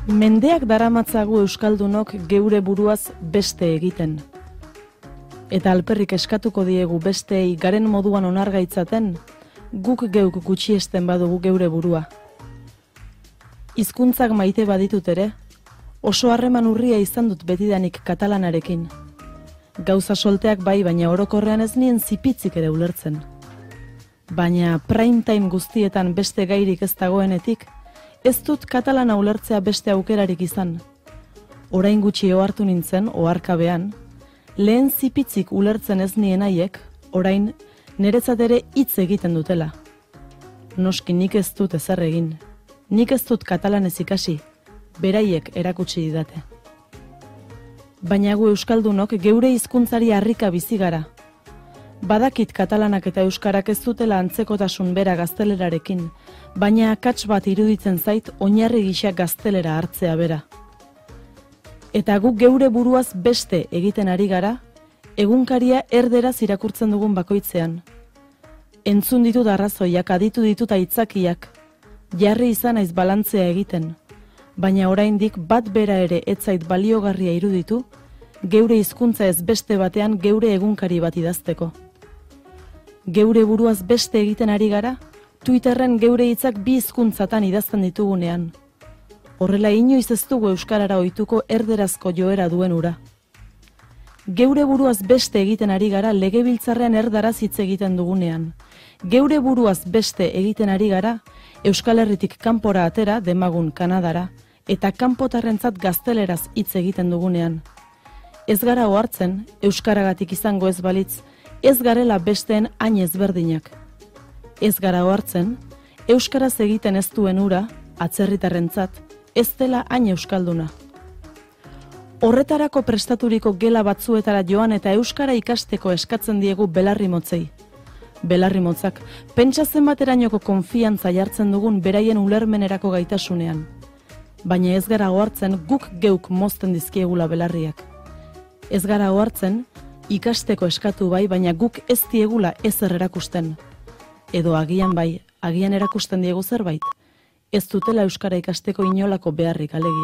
Mendeak daramatzagu euskaldunok geure buruaz beste egiten. Eta alperrik eskatuko diegu besteei garen moduan onargaitzaten, guk geuk gutxiesten badugu geure burua. Hizkuntzak maite baditut ere, oso harreman urria izan dut betidanik katalanarekin. Gauza solteak bai, baina orokorrean ez nien zipitzik ere ulertzen. Baina prime time guztietan beste gairik ez dagoenetik, ez dut katalana ulertzea beste aukerarik izan. Orain gutxi ohartu nintzen, oharkabean, lehen zipitzik ulertzen ez nien haiek, orain niretzat ere hitz egiten dutela. Noski nik ez dut ezer egin, nik ez dut katalanez ikasi, beraiek erakutsi didate. Baina gu euskaldunok geure hizkuntzari harrika bizi gara. Badakit katalanak eta euskarak ez dutela antzekotasun bera gaztelerarekin, baina akats bat iruditzen zait oinarri gisa gaztelera hartzea bera. Eta guk geure buruaz beste egiten ari gara, egunkaria erderaz irakurtzen dugun bakoitzean. Entzun ditut arrazoiak, aditu ditut aitzakiak, jarri izan naiz balantzea egiten, baina oraindik bat bera ere ez zait baliogarria iruditu, geure hizkuntza ez beste batean geure egunkari bat idazteko. Geure buruaz beste egiten ari gara, Twitterren geure hitzak bi hizkuntzatan idazten ditugunean. Horrela inoiz ez dugu euskarara ohituko erderazko joera duen ura. Geure buruaz beste egiten ari gara legebiltzarrean erdaraz hitz egiten dugunean. Geure buruaz beste egiten ari gara Euskal Herritik kanpora atera demagun Kanadara eta kanpotarrentzat gazteleraz hitz egiten dugunean. Ez gara ohartzen, euskaragatik izango ez balitz, ez garela besteen hain ezberdinak. Ez gara ohartzen, euskaraz egiten ez duen ura, atzerritarrentzat, ez dela hain euskalduna. Horretarako prestaturiko gela batzuetara joan eta euskara ikasteko eskatzen diegu belarri motzei. Belarri motzak, pentsa zenbaterainoko konfiantza jartzen dugun beraien ulermenerako gaitasunean. Baina ez gara ohartzen guk geuk mozten dizkiegula belarriak. Ez gara ohartzen, ikasteko eskatu bai, baina guk ez diegula ezer erakusten. Edo agian bai, agian erakusten diegu zerbait, ez dutela euskara ikasteko inolako beharrik alegia.